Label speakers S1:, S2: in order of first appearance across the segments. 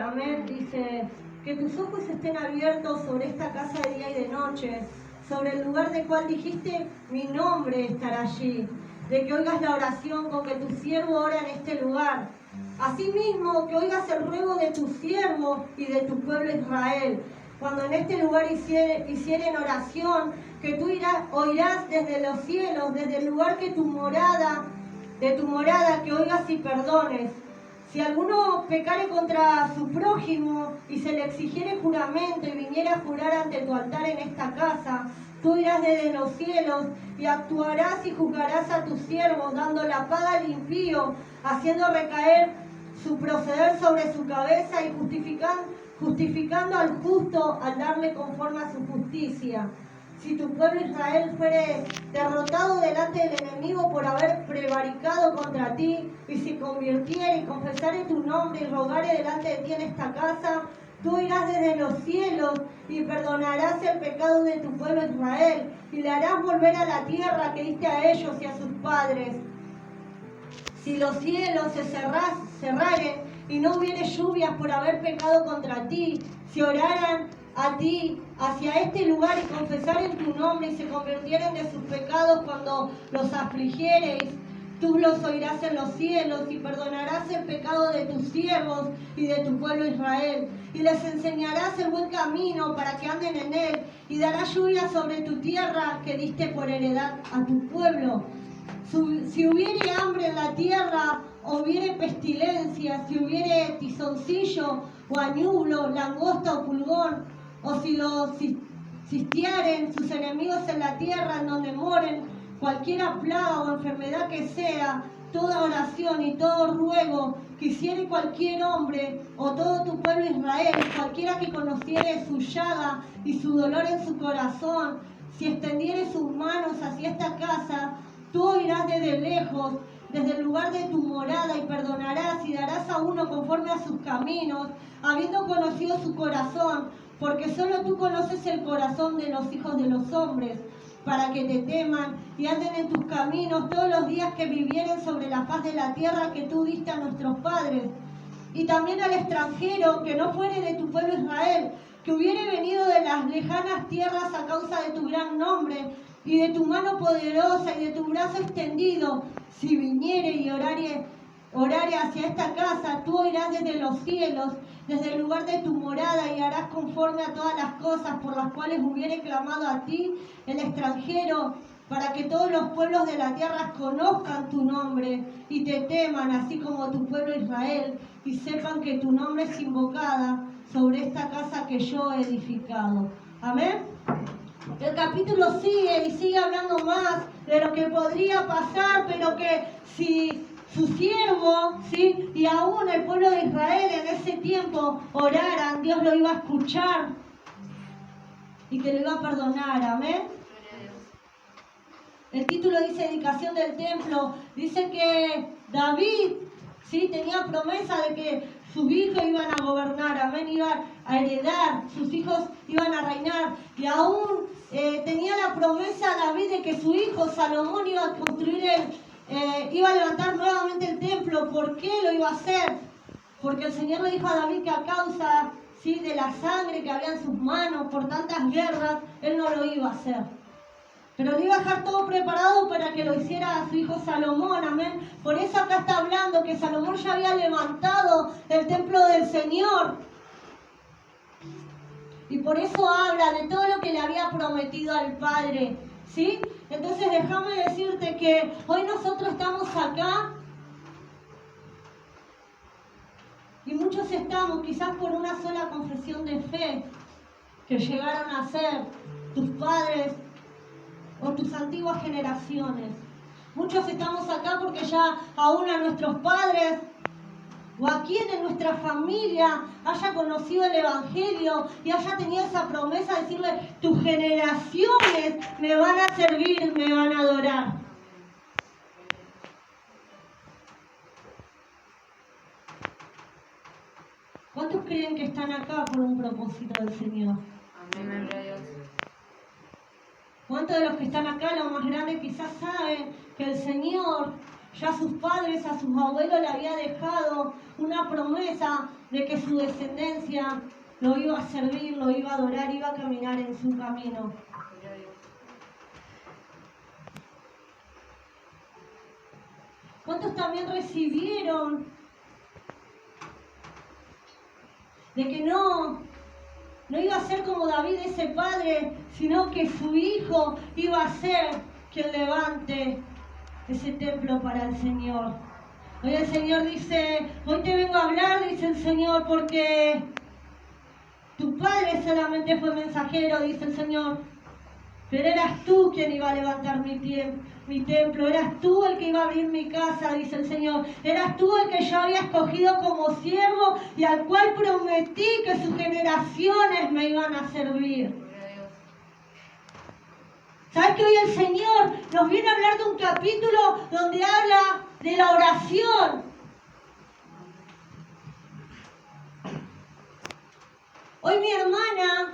S1: Amén, dice, que tus ojos estén abiertos sobre esta casa de día y de noche, sobre el lugar del cual dijiste, mi nombre estará allí, de que oigas la oración con que tu siervo ora en este lugar. Asimismo, que oigas el ruego de tu siervo y de tu pueblo Israel, cuando en este lugar hicieren oración, que tú oirás desde los cielos, desde el lugar de tu morada, que oigas y perdones. Si alguno pecare contra su prójimo y se le exigiere juramento y viniera a jurar ante tu altar en esta casa, tú irás desde los cielos y actuarás y juzgarás a tus siervos, dando la paga al impío, haciendo recaer su proceder sobre su cabeza y justificando al justo al darle conforme a su justicia. Si tu pueblo Israel fuere derrotado delante del enemigo por haber prevaricado contra ti, y si convirtiere y confesare tu nombre y rogare delante de ti en esta casa, tú irás desde los cielos y perdonarás el pecado de tu pueblo Israel, y le harás volver a la tierra que diste a ellos y a sus padres. Si los cielos se cerraren y no hubiere lluvias por haber pecado contra ti, si oraran a ti hacia este lugar y confesaren tu nombre y se convirtieren de sus pecados cuando los afligiereis, tú los oirás en los cielos y perdonarás el pecado de tus siervos y de tu pueblo Israel, y les enseñarás el buen camino para que anden en él, y darás lluvia sobre tu tierra que diste por heredad a tu pueblo. Si hubiere hambre en la tierra, o hubiere pestilencia, si hubiere tizoncillo o añublo, langosta o pulgón, o si los sitiaren sus enemigos en la tierra en donde moren, cualquiera plaga o enfermedad que sea, toda oración y todo ruego que hiciere cualquier hombre o todo tu pueblo Israel, cualquiera que conociere su llaga y su dolor en su corazón, si extendiere sus manos hacia esta casa, tú oirás desde lejos, desde el lugar de tu morada, y perdonarás y darás a uno conforme a sus caminos, habiendo conocido su corazón, porque solo tú conoces el corazón de los hijos de los hombres, para que te teman y anden en tus caminos todos los días que vivieren sobre la faz de la tierra que tú diste a nuestros padres. Y también al extranjero que no fuere de tu pueblo Israel, que hubiere venido de las lejanas tierras a causa de tu gran nombre y de tu mano poderosa y de tu brazo extendido, si viniere y orare hacia esta casa, tú oirás desde los cielos, desde el lugar de tu morada, y harás conforme a todas las cosas por las cuales hubiere clamado a ti el extranjero, para que todos los pueblos de la tierra conozcan tu nombre y te teman, así como tu pueblo Israel, y sepan que tu nombre es invocada sobre esta casa que yo he edificado. Amén. El capítulo sigue y sigue hablando más de lo que podría pasar, pero que si su siervo, ¿sí?, y aún el pueblo de Israel en ese tiempo oraran, Dios lo iba a escuchar y que lo iba a perdonar. Amén. El título dice dedicación del templo. Dice que David, ¿sí?, tenía promesa de que sus hijos iban a gobernar, amén, iban a heredar, sus hijos iban a reinar, y aún tenía la promesa David de que su hijo Salomón iba a construir iba a levantar nuevamente el templo. ¿Por qué lo iba a hacer? Porque el Señor le dijo a David que a causa, ¿sí?, de la sangre que había en sus manos por tantas guerras, él no lo iba a hacer. Pero le iba a dejar todo preparado para que lo hiciera a su hijo Salomón, amén. Por eso acá está hablando que Salomón ya había levantado el templo del Señor. Y por eso habla de todo lo que le había prometido al Padre, ¿sí? Entonces déjame decirte que hoy nosotros estamos acá y muchos estamos quizás por una sola confesión de fe que llegaron a hacer tus padres o tus antiguas generaciones. Muchos estamos acá porque ya aún a nuestros padres o a quien en nuestra familia haya conocido el Evangelio y haya tenido esa promesa de decirle, tus generaciones me van a servir, me van a adorar. ¿Cuántos creen que están acá por un propósito del Señor?
S2: Amén.
S1: ¿Cuántos de los que están acá, los más grandes, quizás saben que el Señor ya a sus padres, a sus abuelos le había dejado una promesa de que su descendencia lo iba a servir, lo iba a adorar, iba a caminar en su camino. ¿Cuántos también recibieron de que no iba a ser como David ese padre, sino que su hijo iba a ser quien levante ese templo para el Señor? Hoy el Señor dice, hoy te vengo a hablar, dice el Señor, porque tu padre solamente fue mensajero, dice el Señor, pero eras tú quien iba a levantar mi templo, eras tú el que iba a abrir mi casa, dice el Señor, eras tú el que yo había escogido como siervo y al cual prometí que sus generaciones me iban a servir. ¿Sabes que hoy el Señor nos viene a hablar de un capítulo donde habla de la oración? Hoy mi hermana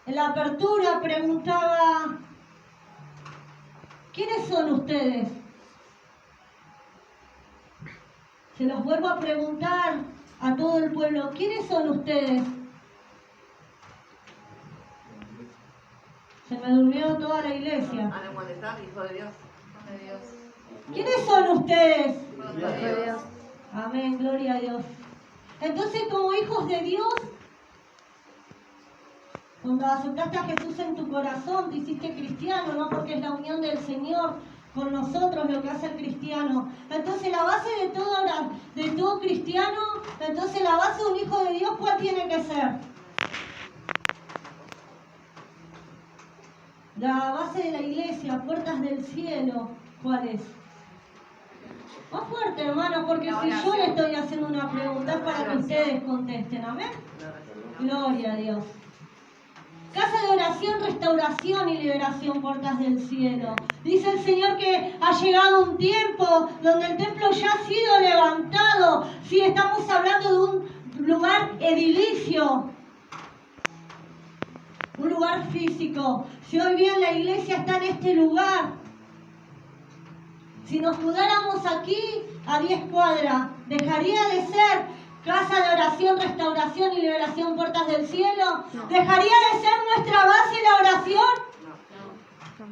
S1: en la apertura preguntaba, ¿quiénes son ustedes? Se los vuelvo a preguntar a todo el pueblo, ¿quiénes son ustedes? Se me durmió toda la iglesia.
S2: Hijo de Dios.
S1: ¿Quiénes son ustedes?
S2: Hijo de Dios.
S1: Amén, gloria a Dios. Entonces, como hijos de Dios, cuando aceptaste a Jesús en tu corazón, te hiciste cristiano, ¿no? Porque es la unión del Señor con nosotros lo que hace el cristiano. Entonces, la base de todo cristiano, entonces la base de un hijo de Dios, ¿cuál tiene que ser? La base de la iglesia, puertas del cielo, ¿cuál es? Más fuerte, hermanos, porque si yo le estoy haciendo una pregunta es para que ustedes contesten, ¿amén? Gloria a Dios. Casa de oración, restauración y liberación, puertas del cielo. Dice el Señor que ha llegado un tiempo donde el templo ya ha sido levantado. Sí, estamos hablando de un lugar edilicio, un lugar físico. Si hoy bien la iglesia está en este lugar, si nos mudáramos aquí a 10 cuadras, dejaría de ser casa de oración, restauración y liberación, puertas del cielo. No. ¿Dejaría de ser nuestra base la oración? No.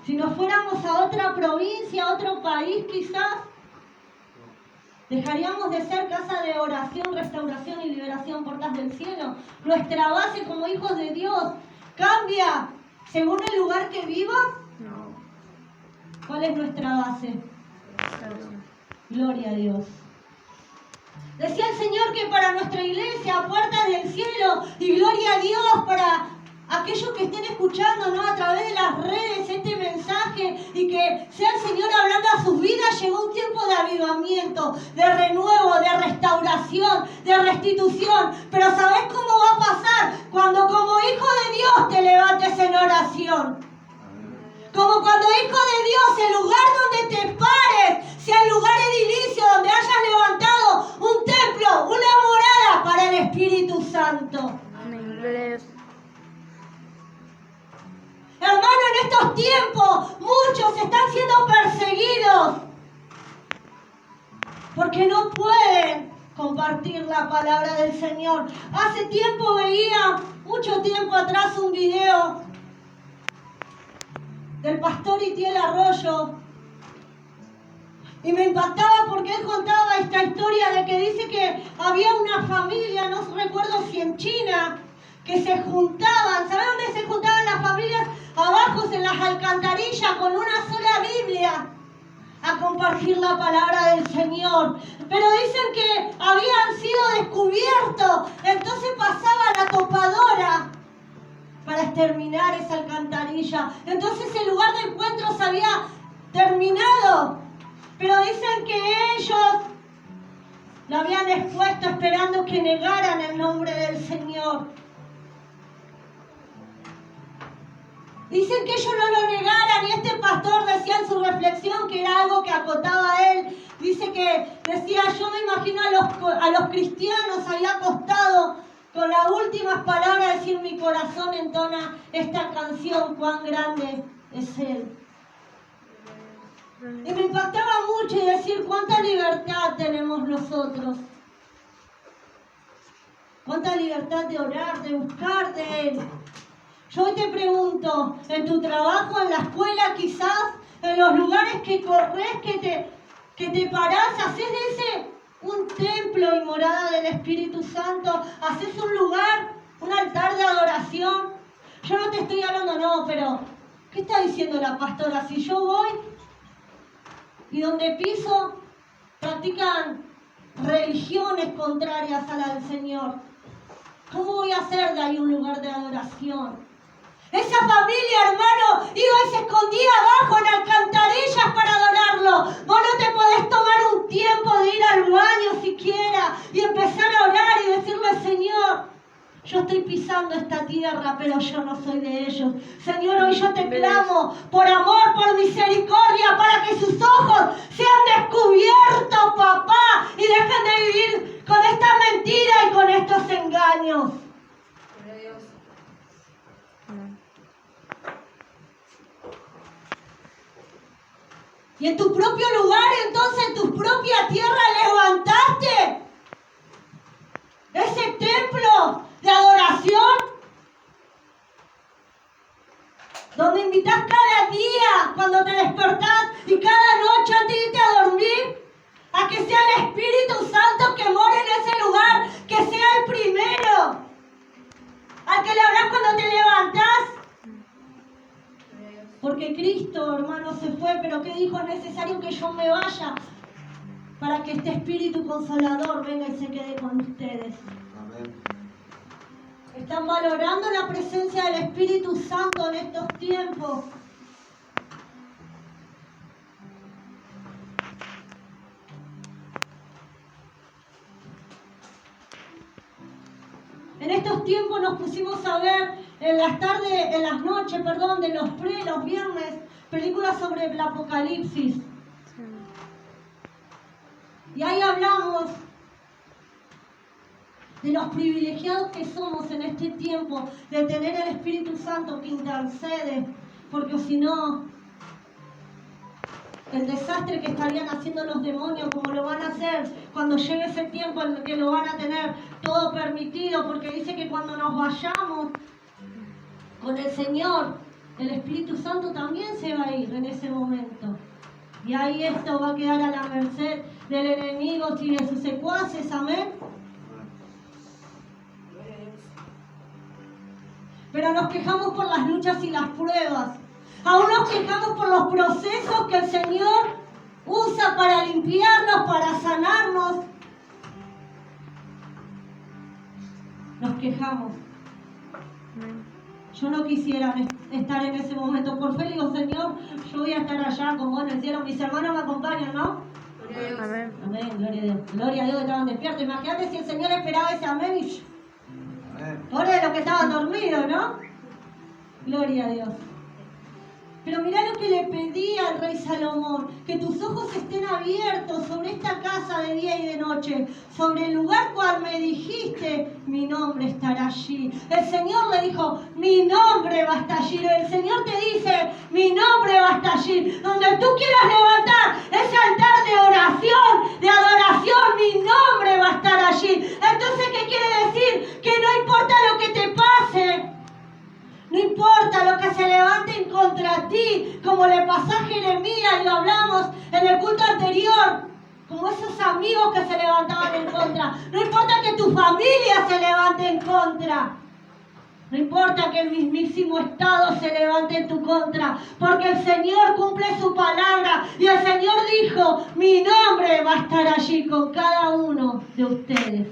S1: Si nos fuéramos a otra provincia, a otro país quizás, ¿dejaríamos de ser casa de oración, restauración y liberación, puertas del cielo? Nuestra base como hijos de Dios cambia según el lugar que vivas. No. ¿Cuál es nuestra base? Gloria a Dios. Decía el Señor que para nuestra iglesia, puertas del cielo, y gloria a Dios para aquellos que estén escuchando, ¿no?, a través de las redes este mensaje, y que sea el Señor hablando a sus vidas. Llegó un tiempo de avivamiento, de renuevo, de restauración, de restitución. Pero ¿sabés cómo va a pasar? Cuando como hijo de Dios te levantes en oración. Como cuando hijo de Dios, el lugar donde te pares sea el lugar edilicio donde hayas levantado un templo, una morada para el Espíritu Santo. Hermano, en estos tiempos muchos están siendo perseguidos porque no pueden compartir la palabra del Señor. Hace tiempo veía, mucho tiempo atrás, un video del pastor Itiel Arroyo, y me impactaba porque él contaba esta historia de que dice que había una familia, no recuerdo si en China, que se juntaban. ¿Saben dónde se juntaban las familias? Abajo en las alcantarillas con una sola Biblia a compartir la palabra del Señor. Pero dicen que habían sido descubiertos, entonces pasaba la topadora para exterminar esa alcantarilla. Entonces el lugar de encuentro se había terminado, pero dicen que ellos lo habían expuesto esperando que negaran el nombre del Señor. Dicen que ellos no lo negaran, y este pastor decía en su reflexión, que era algo que acotaba a él, dice que decía: yo me imagino a los cristianos ahí acostados, con las últimas palabras, decir: mi corazón entona esta canción, cuán grande es Él. Y me impactaba mucho y decir cuánta libertad tenemos nosotros. Cuánta libertad de orar, de buscar de Él. Yo hoy te pregunto, en tu trabajo, en la escuela quizás, en los lugares que corres, que te parás, haces de ese un templo y morada del Espíritu Santo, haces un lugar, un altar de adoración. Yo no te estoy hablando, no, pero ¿qué está diciendo la pastora? Si yo voy y donde piso practican religiones contrarias a la del Señor, ¿cómo voy a hacer de ahí un lugar de adoración? Esa familia, hermano, iba y se escondía abajo en alcantarillas para adorarlo. Vos no te podés tomar un tiempo de ir al baño siquiera y empezar a orar y decirle, Señor, yo estoy pisando esta tierra, pero yo no soy de ellos. Señor, hoy yo te clamo por amor, por misericordia, para que sus ojos sean descubiertos, papá, y dejen de vivir con esta mentira y con estos engaños. Y en tu propio lugar, entonces, en tu propia tierra, levantaste ese templo de adoración, donde invitas cada día, cuando te despertás, y cada noche antes de irte a dormir, a que sea el Espíritu Santo que more en ese lugar, que sea el primero, al que le hablas cuando te levantás. Porque Cristo, hermano, se fue, pero ¿qué dijo? Es necesario que yo me vaya para que este Espíritu Consolador venga y se quede con ustedes. Amén. ¿Están valorando la presencia del Espíritu Santo en estos tiempos? En estos tiempos nos pusimos a ver en las noches, de los viernes, películas sobre el Apocalipsis. Y ahí hablamos de los privilegiados que somos en este tiempo, de tener el Espíritu Santo que intercede, porque si no, el desastre que estarían haciendo los demonios, como lo van a hacer cuando llegue ese tiempo en el que lo van a tener todo permitido, porque dice que cuando nos vayamos con el Señor, el Espíritu Santo también se va a ir en ese momento. Y ahí esto va a quedar a la merced del enemigo y de sus secuaces, amén. Pero nos quejamos por las luchas y las pruebas. Aún nos quejamos por los procesos que el Señor usa para limpiarnos, para sanarnos. Nos quejamos. Yo no quisiera estar en ese momento. Por fe digo, Señor, yo voy a estar allá con vos en el cielo. Mis hermanos me acompañan, ¿no?
S2: Gloria a Dios. Amén.
S1: Amén, gloria a Dios. Gloria a Dios que estaban despiertos. Imagínate si el Señor esperaba ese amén y... Pobre de los que estaban dormidos, ¿no? Gloria a Dios. Pero mirá lo que le pedí al rey Salomón, que tus ojos estén abiertos sobre esta casa de día y de noche, sobre el lugar cual me dijiste, mi nombre estará allí. El Señor le dijo, mi nombre va a estar allí. El Señor te dice, mi nombre va a estar allí. Donde tú quieras levantar ese altar de oración, de adoración, mi nombre va a estar allí. Entonces, ¿qué quiere decir? Que no importa lo que te pase, no importa lo que se levanten contra ti, como le pasó a Jeremías, y lo hablamos en el culto anterior, como esos amigos que se levantaban en contra. No importa que tu familia se levante en contra. No importa que el mismísimo Estado se levante en tu contra, porque el Señor cumple su palabra. Y el Señor dijo, mi nombre va a estar allí con cada uno de ustedes.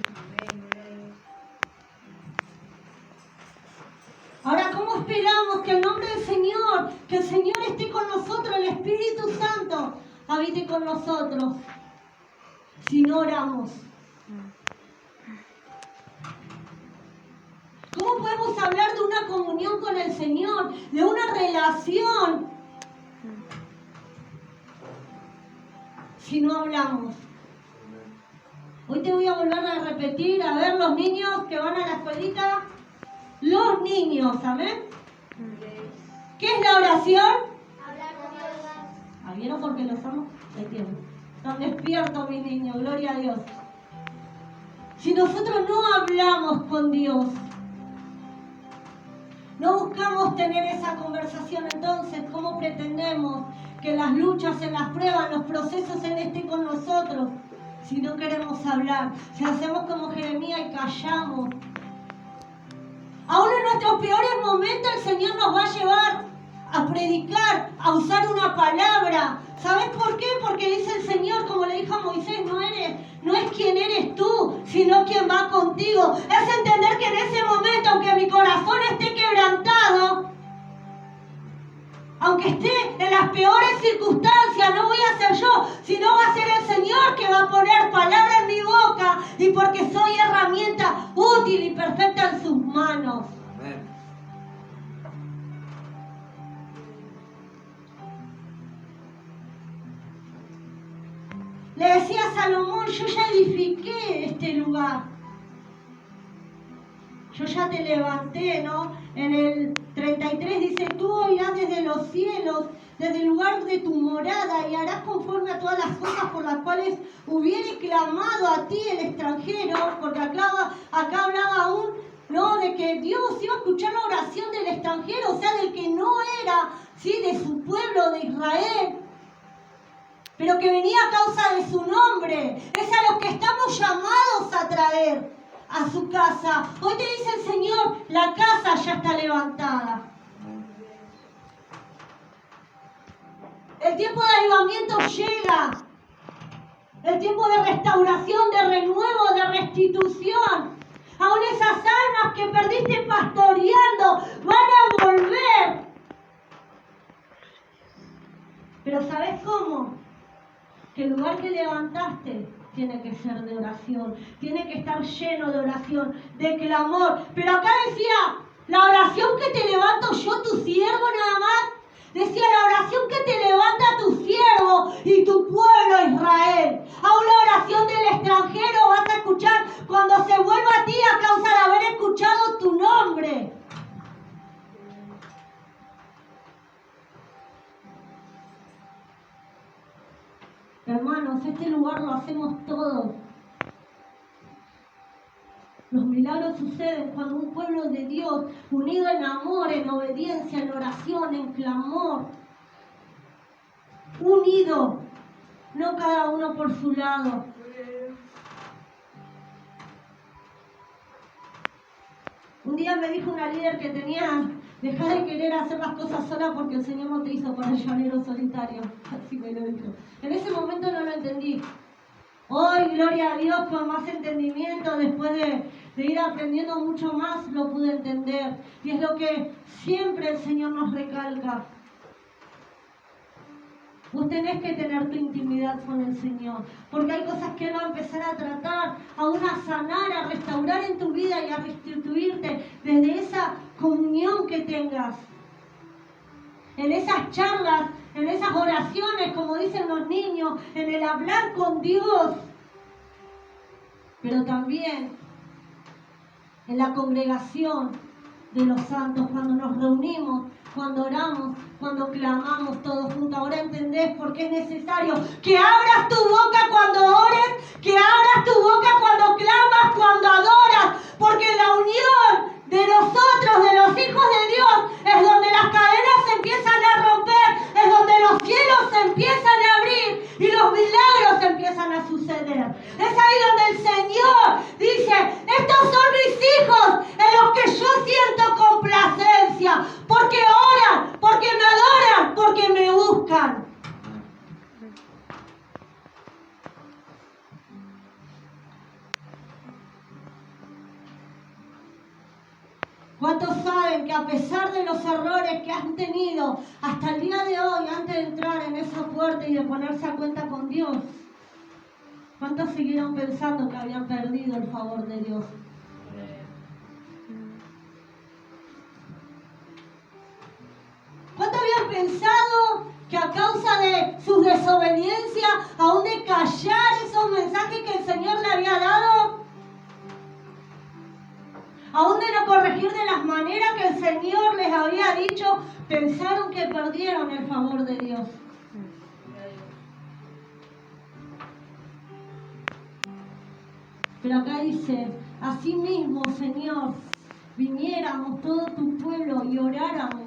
S1: Ahora, ¿cómo esperamos que el nombre del Señor, que el Señor esté con nosotros, el Espíritu Santo, habite con nosotros, si no oramos? ¿Cómo podemos hablar de una comunión con el Señor, de una relación, si no hablamos? Hoy te voy a volver a repetir, a ver los niños que van a la escuelita. Los niños, ¿amén? ¿Qué es la oración? ¿Vieron por qué los amo? Ahí tienen. Están despiertos mis niños, gloria a Dios. Si nosotros no hablamos con Dios, no buscamos tener esa conversación, entonces, ¿cómo pretendemos que las luchas, en las pruebas, los procesos estén con nosotros? Si no queremos hablar, si hacemos como Jeremías y callamos. Aún en nuestros peores momentos el Señor nos va a llevar a predicar, a usar una palabra. ¿Sabes por qué? Porque dice el Señor, como le dijo a Moisés, no es quién eres tú, sino quién va contigo. Es entender que en ese momento, aunque mi corazón esté quebrantado, aunque esté en las peores circunstancias, no voy a ser yo, sino va a ser el Señor que va a poner palabra en mi boca, y porque soy herramienta útil y perfecta en sus manos.
S3: Amén.
S1: Le decía a Salomón, yo ya edifiqué este lugar. Yo ya te levanté, ¿no? En el 33 dice, tú oirás desde los cielos, desde el lugar de tu morada, y harás conforme a todas las cosas por las cuales hubiere clamado a ti el extranjero, porque acá hablaba aún, ¿no? De que Dios iba a escuchar la oración del extranjero, o sea, del que no era, ¿sí? De su pueblo, de Israel, pero que venía a causa de su nombre. Es a los que estamos llamados a traer a su casa. Hoy te dice el Señor, la casa ya está levantada. El tiempo de avivamiento llega. El tiempo de restauración, de renuevo, de restitución. Aún esas almas que perdiste pastoreando van a volver. Pero ¿sabes cómo? Que el lugar que levantaste tiene que ser de oración, tiene que estar lleno de oración, de clamor. Pero acá decía, la oración que te levanto yo, tu siervo, nada más. Decía, la oración que te levanta tu siervo y tu pueblo Israel. Aún la oración del extranjero vas a escuchar cuando se vuelva a ti a causa de haber escuchado tu nombre. Hermanos, este lugar lo hacemos todos. Los milagros suceden cuando un pueblo de Dios, unido en amor, en obediencia, en oración, en clamor, unido, no cada uno por su lado. Un día me dijo una líder que dejar de querer hacer las cosas sola porque el Señor no te hizo para el llanero solitario. Así me lo dijo. En ese momento no lo entendí. Hoy, gloria a Dios, con más entendimiento, después de ir aprendiendo mucho más, lo pude entender. Y es lo que siempre el Señor nos recalca. Vos tenés que tener tu intimidad con el Señor, porque hay cosas que Él va a empezar a tratar, aún a sanar, a restaurar en tu vida y a restituirte desde esa comunión que tengas. En esas charlas, en esas oraciones, como dicen los niños, en el hablar con Dios, pero también en la congregación de los santos, cuando nos reunimos, cuando oramos, cuando clamamos todos juntos. Ahora entendés por qué es necesario que abras tu boca cuando ores, que abras tu boca cuando clamas, cuando adoras, porque la unión de nosotros, de los hijos de Dios, es donde las cadenas se empiezan a romper, es donde los cielos se empiezan a abrir y los milagros empiezan a suceder. Es ahí donde el Señor dice, estos son mis hijos en los que yo siento complacencia, porque oran, porque me adoran, porque me buscan. ¿Cuántos saben que a pesar de los errores que han tenido hasta el día de hoy, antes de entrar en esa puerta y de ponerse a cuenta con Dios, cuántos siguieron pensando que habían perdido el favor de Dios? ¿Cuántos habían pensado que a causa de su desobediencia, aún de callar esos mensajes que el Señor le había dado, aún de no corregir de las maneras que el Señor les había dicho, pensaron que perdieron el favor de Dios? Pero acá dice, así mismo, Señor, viniéramos todo tu pueblo y oráramos.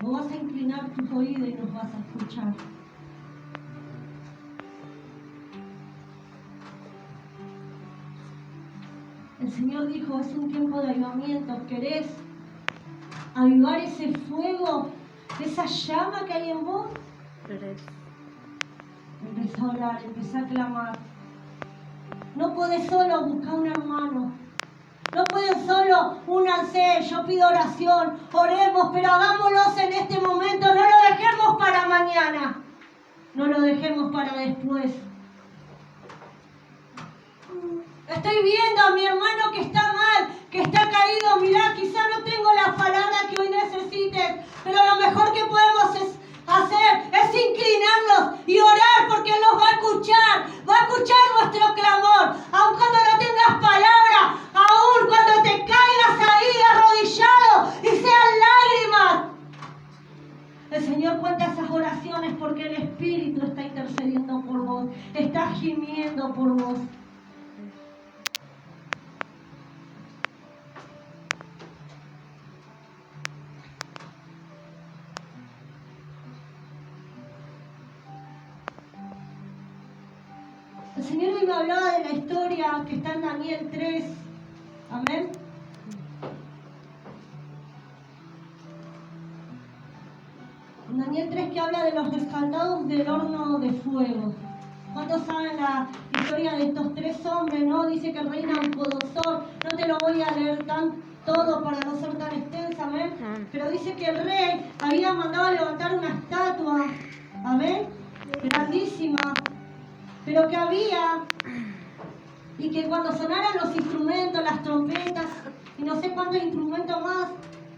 S1: Vos vas a inclinar tus oídos y nos vas a escuchar. El Señor dijo, es un tiempo de avivamiento. ¿Querés avivar ese fuego, esa llama que hay en vos? Empezá a orar, empezá a clamar. No podés solo buscar un hermano. No podés solo únanse, yo pido oración, oremos, pero hagámoslo en este momento. No lo dejemos para mañana. No lo dejemos para después. Estoy viendo a mi hermano que está mal, que está caído. Mirá, quizá no tengo la palabra que hoy necesites, pero lo mejor que podemos hacer es inclinarlos y orar, porque Él los va a escuchar nuestro clamor. Aun cuando no tengas palabra, aun cuando te caigas ahí arrodillado y sean lágrimas. El Señor cuenta esas oraciones porque el Espíritu está intercediendo por vos, está gimiendo por vos. El Señor hoy me hablaba de la historia que está en Daniel 3. Amén. En Daniel 3, que habla de los rescatados del horno de fuego. ¿Cuántos saben la historia de estos tres hombres, no? Dice que el rey Nabucodonosor, no te lo voy a leer todo para no ser tan extensa, amén. Pero dice que el rey había mandado a levantar una estatua, amén, grandísima, pero que había, y que cuando sonaran los instrumentos, las trompetas, y no sé cuántos instrumentos más,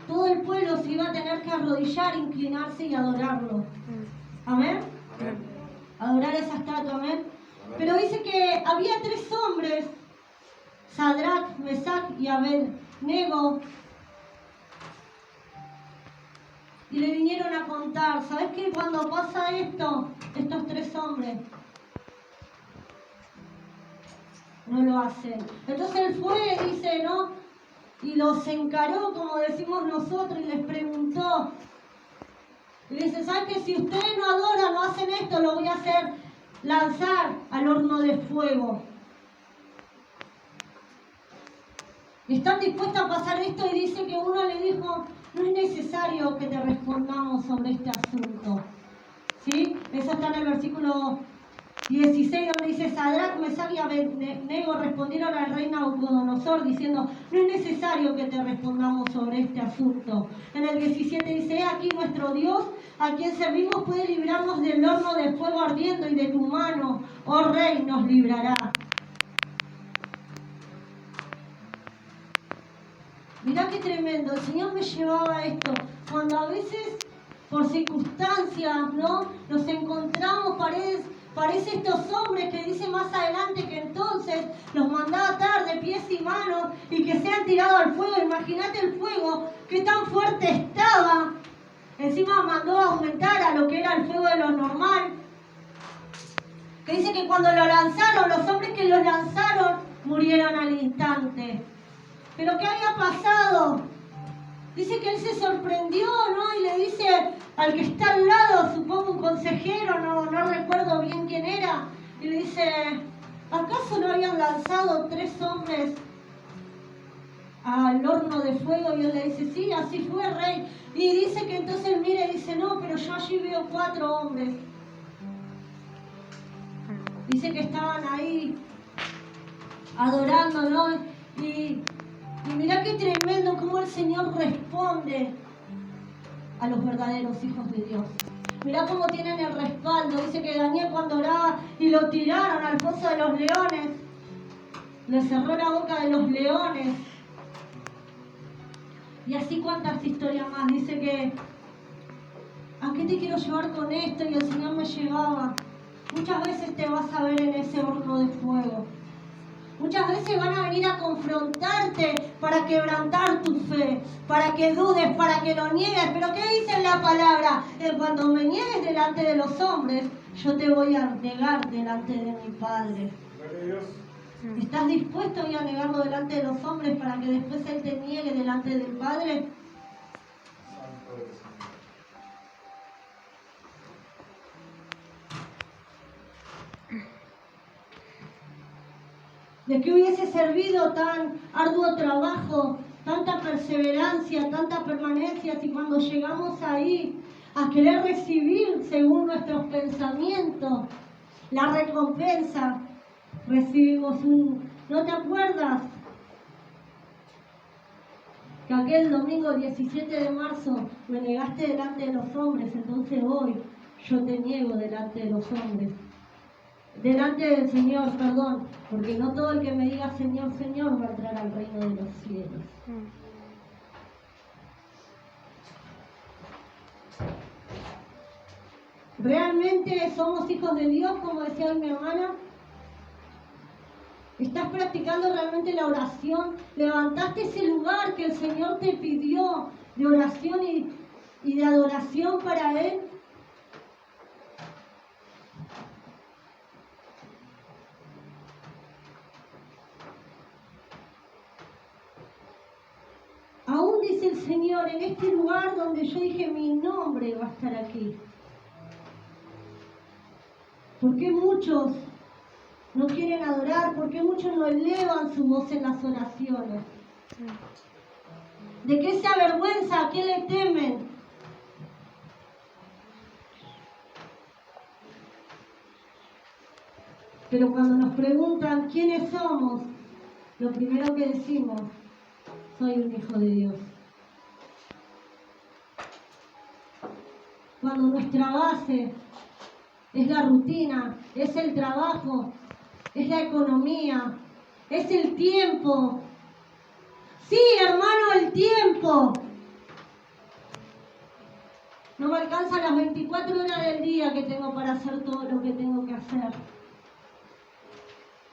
S1: todo el pueblo se iba a tener que arrodillar, inclinarse y adorarlo. Amén. Amén. Adorar esa estatua, amén. Pero dice que había tres hombres, Sadrach, Mesach y Abednego, y le vinieron a contar. ¿Sabes qué? Cuando pasa esto, estos tres hombres no lo hacen. Entonces él fue, dice, ¿no? Y los encaró, como decimos nosotros, y les preguntó. Y le dice, ¿sabes qué? Si ustedes no adoran, no hacen esto, lo voy a hacer lanzar al horno de fuego. Y están dispuestos a pasar esto, y dice que uno le dijo, no es necesario que te respondamos sobre este asunto. ¿Sí? Eso está en el versículo 16, donde dice, Sadrach, Mesach y Abednego respondieron al rey Nabucodonosor diciendo, no es necesario que te respondamos sobre este asunto. En el 17 dice, aquí nuestro Dios, a quien servimos, puede librarnos del horno de fuego ardiendo, y de tu mano, oh rey, nos librará. Mirá qué tremendo, el Señor me llevaba a esto, cuando a veces, por circunstancias, ¿no? Nos encontramos, parece estos hombres que dice más adelante que entonces los mandaba atar de pies y manos y que se han tirado al fuego. Imagínate el fuego, qué tan fuerte estaba. Encima mandó a aumentar a lo que era el fuego de lo normal. Que dice que cuando lo lanzaron, los hombres que lo lanzaron murieron al instante. ¿Pero qué había pasado? Dice que él se sorprendió, ¿no? Y le dice al que está al lado, supongo un consejero, no recuerdo bien quién era, y le dice, ¿acaso no habían lanzado tres hombres al horno de fuego? Y él le dice, sí, así fue, rey. Y dice que entonces él mira y dice, no, pero yo allí veo 4 hombres. Dice que estaban ahí adorando, ¿no? Y mirá qué tremendo cómo el Señor responde a los verdaderos hijos de Dios. Mirá cómo tienen el respaldo. Dice que Daniel, cuando oraba y lo tiraron al foso de los leones, le cerró la boca de los leones. Y así cuántas historias más. Dice que, ¿a qué te quiero llevar con esto? Y el Señor me llevaba. Muchas veces te vas a ver en ese horno de fuego. Muchas veces van a venir a confrontarte para quebrantar tu fe, para que dudes, para que lo niegues. Pero ¿qué dice la palabra? Cuando me niegues delante de los hombres, yo te voy a negar delante de mi Padre. ¿Estás dispuesto hoy a negarlo delante de los hombres para que después Él te niegue delante del Padre? ¿De qué hubiese servido tan arduo trabajo, tanta perseverancia, tanta permanencia, si cuando llegamos ahí a querer recibir según nuestros pensamientos la recompensa, recibimos un... ¿No te acuerdas? Que aquel domingo 17 de marzo me negaste delante de los hombres, entonces hoy yo te niego delante de los hombres. Delante del Señor, perdón, porque no todo el que me diga Señor, Señor va a entrar al reino de los cielos. ¿Realmente somos hijos de Dios, como decía hoy mi hermana? ¿Estás practicando realmente la oración? ¿Levantaste ese lugar que el Señor te pidió de oración y de adoración para Él? Aún dice el Señor, en este lugar donde yo dije mi nombre va a estar aquí. ¿Por qué muchos no quieren adorar? ¿Por qué muchos no elevan su voz en las oraciones? ¿De qué se avergüenza? ¿A qué le temen? Pero cuando nos preguntan quiénes somos, lo primero que decimos, soy un hijo de Dios. Cuando nuestra base es la rutina, es el trabajo, es la economía, es el tiempo. Sí, hermano, el tiempo. No me alcanzan las 24 horas del día que tengo para hacer todo lo que tengo que hacer.